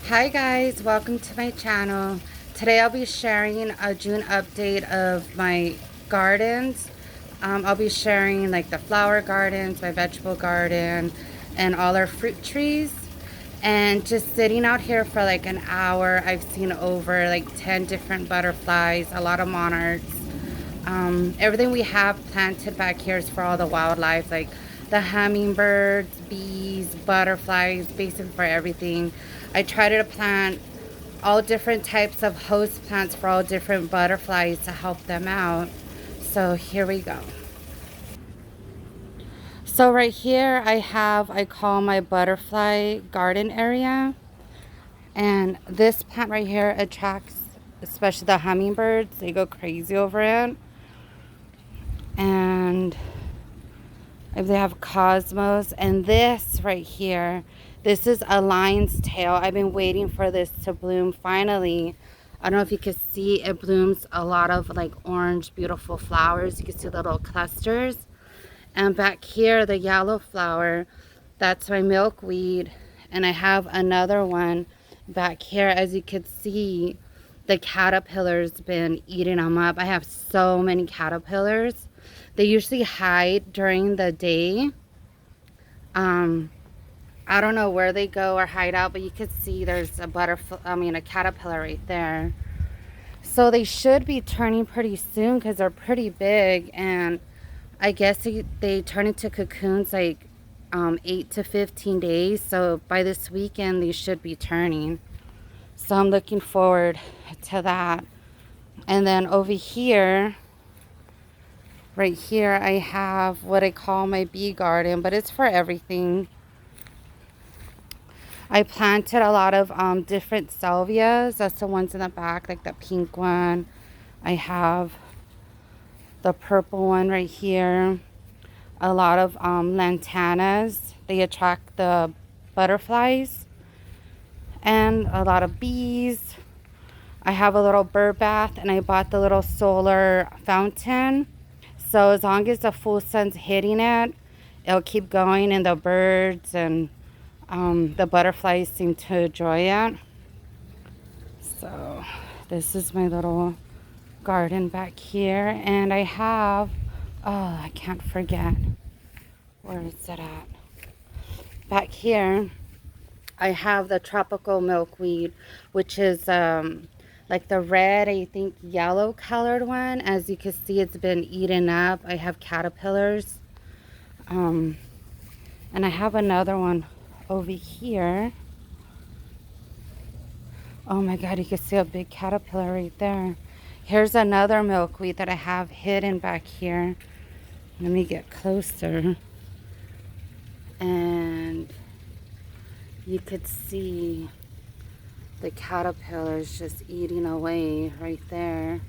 Hi guys, welcome to my channel. Today I'll be sharing a June update of my gardens. I'll be sharing like the flower gardens, my vegetable garden, and all our fruit trees. And just sitting out here for like an hour, I've seen over like 10 different butterflies, a lot of monarchs. Everything we have planted back here is for all the wildlife, like the hummingbirds, bees, butterflies, basically for everything. I try to plant all different types of host plants for all different butterflies to help them out. So here we go. So right here I call my butterfly garden area. And this plant right here attracts especially the hummingbirds. They go crazy over it. And if they have cosmos, and this right here, this is a lion's tail. I've been waiting for this to bloom finally. I don't know if you can see, it blooms a lot of like orange beautiful flowers. You can see little clusters. And back here, the yellow flower, that's my milkweed. And I have another one back here. As you can see, the caterpillars been eating them up. I have so many caterpillars. They usually hide during the day. um I don't know where they go or hide out, but you can see there's a butterfly, a caterpillar right there. So they should be turning pretty soon because they're pretty big. And I guess they turn into cocoons like 8 to 15 days. So by this weekend, they should be turning. So I'm looking forward to that. And then over here, right here, I have what I call my bee garden, but it's for everything. I planted a lot of different salvias. That's the ones in the back, like the pink one. I have the purple one right here. A lot of lantanas. They attract the butterflies. And a lot of bees. I have a little bird bath, and I bought the little solar fountain. So as long as the full sun's hitting it, it'll keep going, and the birds and the butterflies seem to enjoy it. So this is my little garden back here. And I have, oh, I can't forget. Where is it at? Back here, I have the tropical milkweed, which is like the red, I think yellow colored one. As you can see, it's been eaten up. I have caterpillars. And I have another one over here. Oh my God, you can see a big caterpillar right there. Here's another milkweed that I have hidden back here. Let me get closer. And you could see the caterpillars just eating away right there.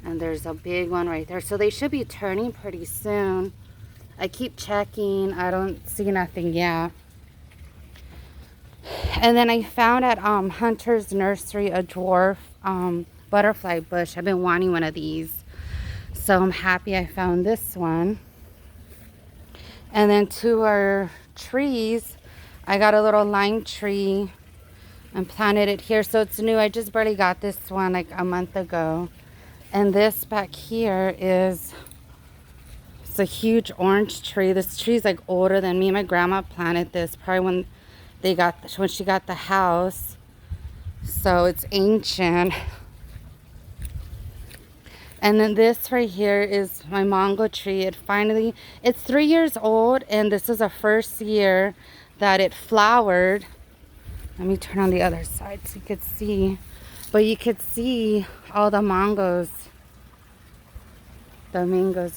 And there's a big one right there. So they should be turning pretty soon. I keep checking. I don't see nothing yet. And then I found at Hunter's Nursery a dwarf butterfly bush. I've been wanting one of these. So I'm happy I found this one. And then to our trees, I got a little lime tree and planted it here. So it's new. I just barely got this one like a month ago. And this back here is, it's a huge orange tree. This tree is like older than me. My grandma planted this probably when she got the house. So it's ancient. And then this right here is my mango tree. It's 3 years old, and this is the first year that it flowered. Let me turn on the other side so you could see. But you could see all the mangoes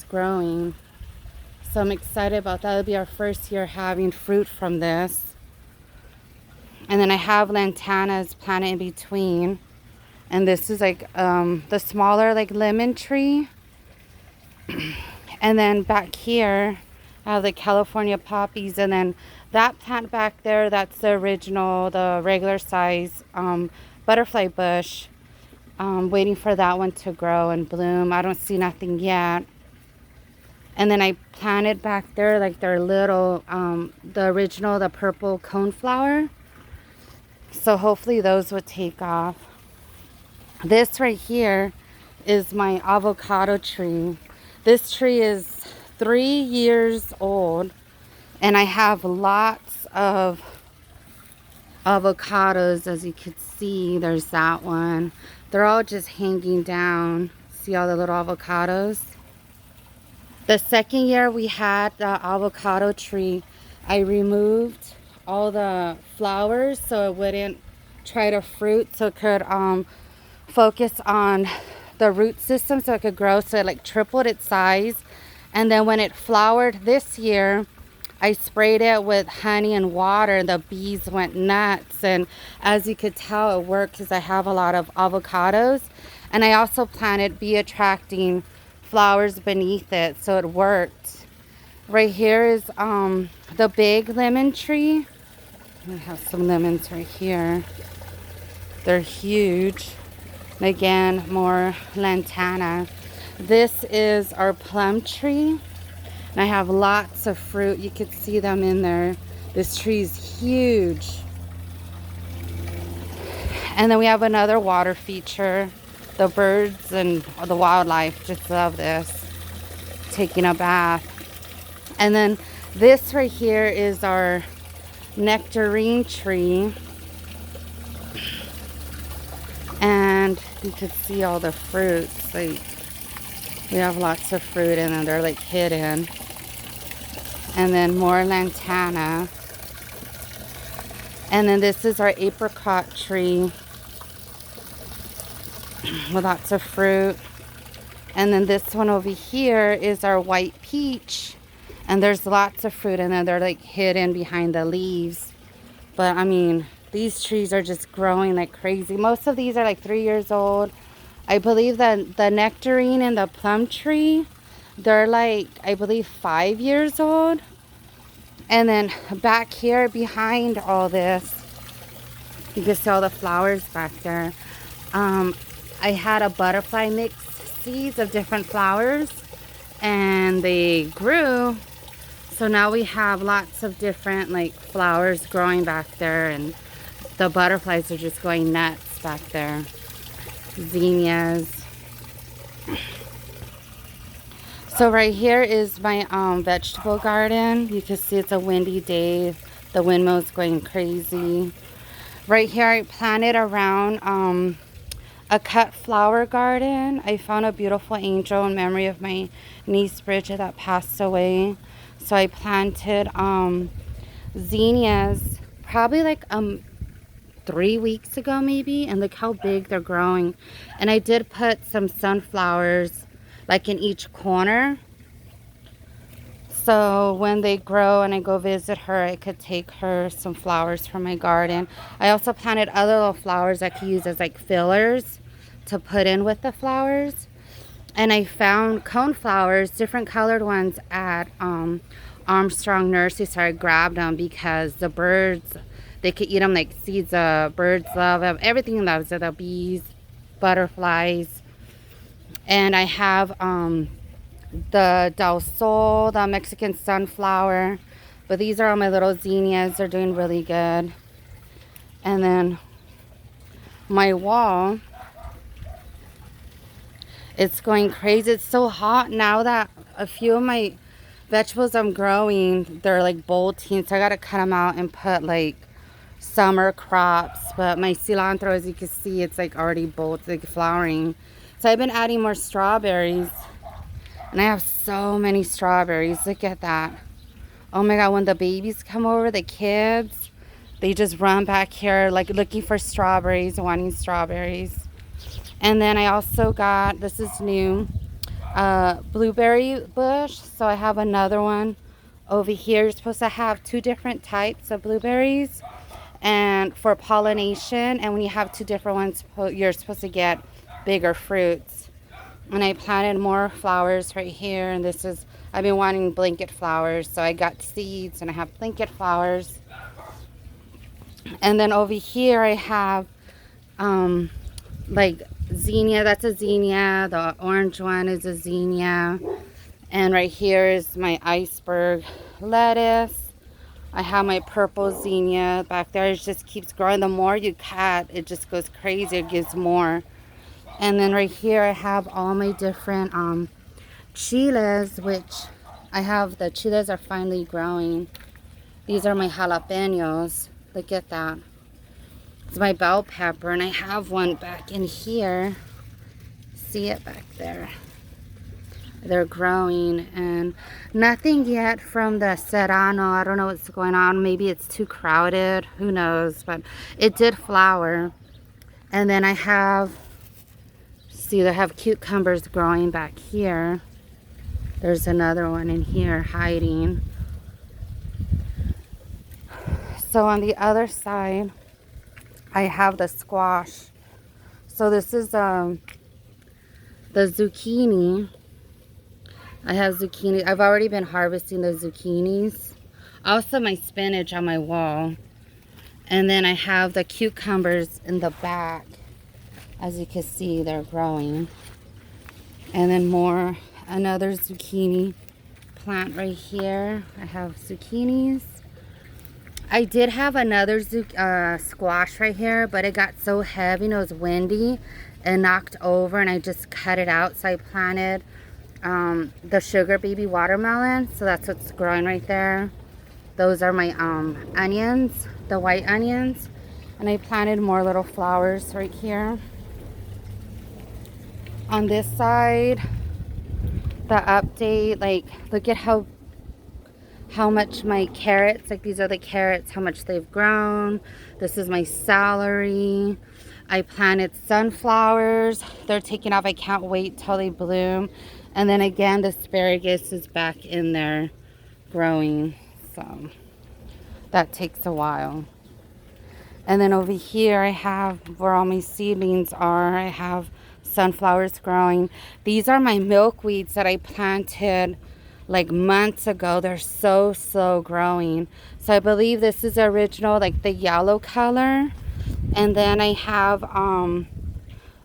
growing. So I'm excited about that. It'll be our first year having fruit from this. And then I have lantanas planted in between. And this is like the smaller like lemon tree. And then back here I have the California poppies. And then that plant back there, that's the original, the regular size butterfly bush. Waiting for that one to grow and bloom. I don't see nothing yet. And then I planted back there like their little the original, the purple coneflower. So hopefully those would take off. This right here is my avocado tree. This tree is 3 years old, and I have lots of avocados. As you can see, there's that one. They're all just hanging down. See all the little avocados? The second year we had the avocado tree, I removed all the flowers so it wouldn't try to fruit, so it could focus on the root system so it could grow. So it like tripled its size. And then when it flowered this year, I sprayed it with honey and water, and the bees went nuts. And as you could tell, it worked because I have a lot of avocados. And I also planted bee attracting flowers beneath it, so it worked. Right here is the big lemon tree. I have some lemons right here. They're huge. And again, more lantana. This is our plum tree. And I have lots of fruit. You can see them in there. This tree is huge. And then we have another water feature. The birds and the wildlife just love this. Taking a bath. And then this right here is our nectarine tree. And you can see all the fruits. Like, we have lots of fruit, and then they're like hidden. And then more lantana. And then this is our apricot tree with lots of fruit. And then this one over here is our white peach, and there's lots of fruit, and then they're like hidden behind the leaves. But I mean, these trees are just growing like crazy. Most of these are like 3 years old. I believe that the nectarine and the plum tree, they're like, I believe 5 years old. And then back here behind all this, you can see all the flowers back there. I had a butterfly mix seeds of different flowers, and they grew. So now we have lots of different like flowers growing back there, and the butterflies are just going nuts back there. Zinnias. So right here is my vegetable garden. You can see it's a windy day. The windmill's going crazy. Right here I planted around a cut flower garden. I found a beautiful angel in memory of my niece Bridget that passed away. So I planted zinnias probably like 3 weeks ago maybe, and look how big they're growing. And I did put some sunflowers like in each corner, so when they grow and I go visit her, I could take her some flowers from my garden. I also planted other little flowers I could use as like fillers to put in with the flowers. And I found cone flowers, different colored ones at Armstrong Nursery. So I grabbed them because the birds, they could eat them like seeds. Birds love them. Everything loves it. The bees, butterflies. And I have the Del Sol, the Mexican sunflower. But these are all my little zinnias. They're doing really good. And then my wall, it's going crazy. It's so hot now that a few of my vegetables I'm growing, they're like bolting. So I got to cut them out and put like summer crops. But my cilantro, as you can see, it's like already bolted, like flowering. So I've been adding more strawberries. And I have so many strawberries. Look at that. Oh my God, when the babies come over, the kids, they just run back here like looking for strawberries, wanting strawberries. And then I also got, this is new, blueberry bush. So I have another one over here. You're supposed to have 2 different types of blueberries and for pollination. And when you have 2 different ones, you're supposed to get bigger fruits. And I planted more flowers right here. And this is, I've been wanting blanket flowers. So I got seeds and I have blanket flowers. And then over here I have like zinnia. That's a zinnia. The orange one is a zinnia. And right here is my iceberg lettuce. I have my purple zinnia back there. It just keeps growing. The more you cut, it just goes crazy. It gives more. And then right here, I have all my different chiles, which I have. The chiles are finally growing. These are my jalapenos. Look at that. It's my bell pepper, and I have one back in here. See it back there. They're growing, and nothing yet from the serrano. I don't know what's going on. Maybe it's too crowded. Who knows? But it did flower. And then I have, see, I have cucumbers growing back here. There's another one in here hiding. So on the other side, I have the squash. So this is the zucchini. I have zucchini. I've already been harvesting the zucchinis. Also my spinach on my wall. And then I have the cucumbers in the back. As you can see, they're growing. And then more, another zucchini plant right here. I have zucchinis. I did have another squash right here, but it got so heavy and it was windy and knocked over, and I just cut it out. So I planted the sugar baby watermelon. So that's what's growing right there. Those are my onions, the white onions. And I planted more little flowers right here. On this side, the update, like, look at how much my carrots, like these are the carrots, how much they've grown. This is my celery. I planted sunflowers. They're taking off. I can't wait till they bloom. And then again, the asparagus is back in there growing. So that takes a while. And then over here I have where all my seedlings are. I have sunflowers growing. These are my milkweeds that I planted like months ago. They're so slow growing. So I believe this is the original, like the yellow color. And then I have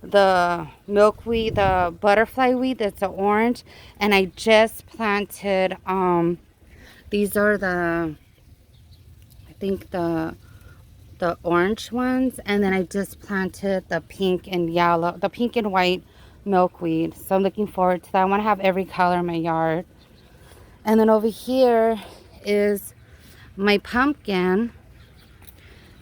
the milkweed, the butterfly weed, that's the orange. And I just planted these are the, I think the orange ones. And then I just planted the pink and yellow, the pink and white milkweed. So I'm looking forward to that. I want to have every color in my yard. And then over here is my pumpkin,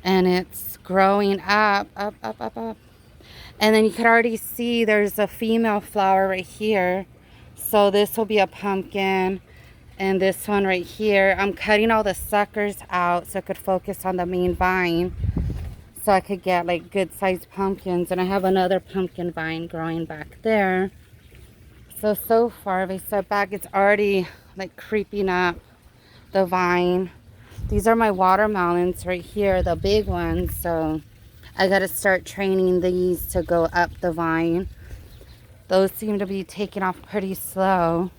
and it's growing up. And then you can already see there's a female flower right here. So this will be a pumpkin. And this one right here, I'm cutting all the suckers out so I could focus on the main vine. So I could get like good sized pumpkins. And I have another pumpkin vine growing back there. So far, if I step back, it's already like creeping up the vine. These are my watermelons right here, the big ones. So I got to start training these to go up the vine. Those seem to be taking off pretty slow.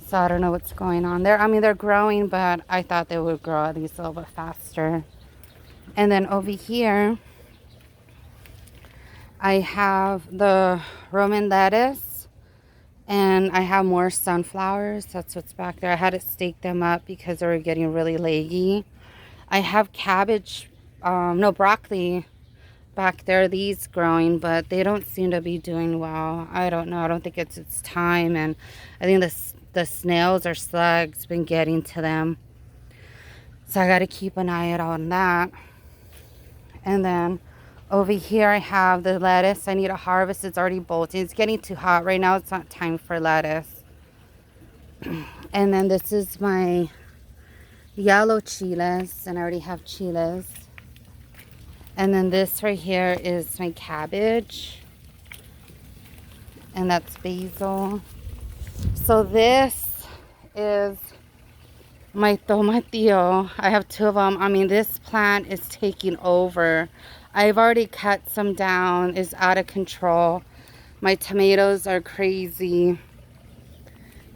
So I don't know what's going on there. I mean, they're growing, but I thought they would grow at least a little bit faster. And then over here, I have the Roman lettuce. And I have more sunflowers. That's what's back there. I had to stake them up because they were getting really leggy. I have cabbage, broccoli back there. These growing, but they don't seem to be doing well. I don't know. I don't think it's time. And I think the snails or slugs been getting to them. So I got to keep an eye out on that. And then over here I have the lettuce. I need to harvest. It's already bolting. It's getting too hot right now. It's not time for lettuce. And then this is my yellow chiles, and I already have chiles. And then this right here is my cabbage, and that's basil. So this is my tomatillo. I have two of them. I mean, this plant is taking over. I've already cut some down. It's out of control. My tomatoes are crazy.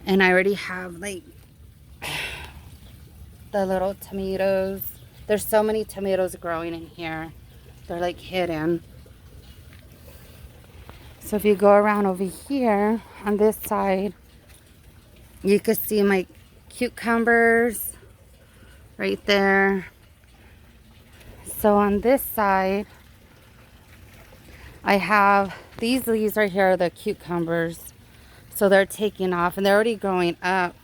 And I already have like the little tomatoes. There's so many tomatoes growing in here. They're like hidden. So if you go around over here on this side, you can see my cucumbers. right there. So on this side, I have these leaves right here, are the cucumbers. So they're taking off and they're already growing up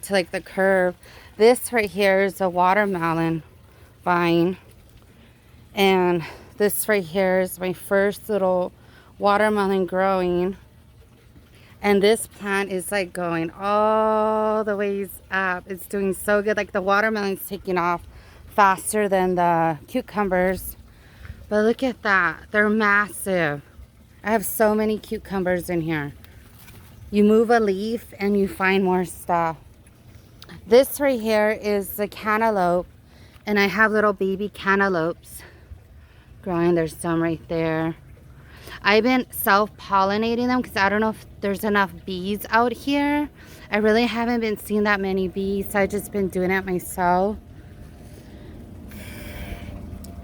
to like the curve. This right here is a watermelon vine. And this right here is my first little watermelon growing. And this plant is like going all the ways up. It's doing so good. Like the watermelon's taking off faster than the cucumbers. But look at that. They're massive. I have so many cucumbers in here. You move a leaf and you find more stuff. This right here is the cantaloupe. And I have little baby cantaloupes growing. There's some right there. I've been self-pollinating them because I don't know if there's enough bees out here. I really haven't been seeing that many bees, so I've just been doing it myself.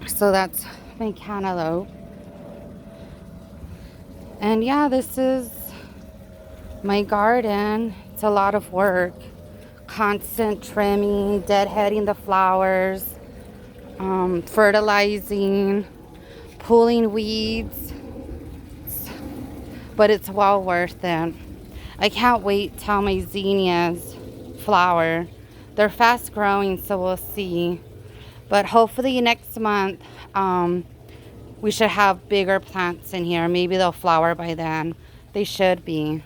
So that's my cantaloupe. And yeah, this is my garden. It's a lot of work. Constant trimming, deadheading the flowers, fertilizing, pulling weeds. But it's well worth it. I can't wait till my zinnias flower. They're fast growing, so we'll see. But hopefully next month, we should have bigger plants in here. Maybe they'll flower by then. They should be.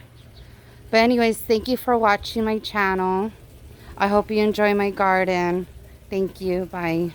But anyways, thank you for watching my channel. I hope you enjoy my garden. Thank you. Bye.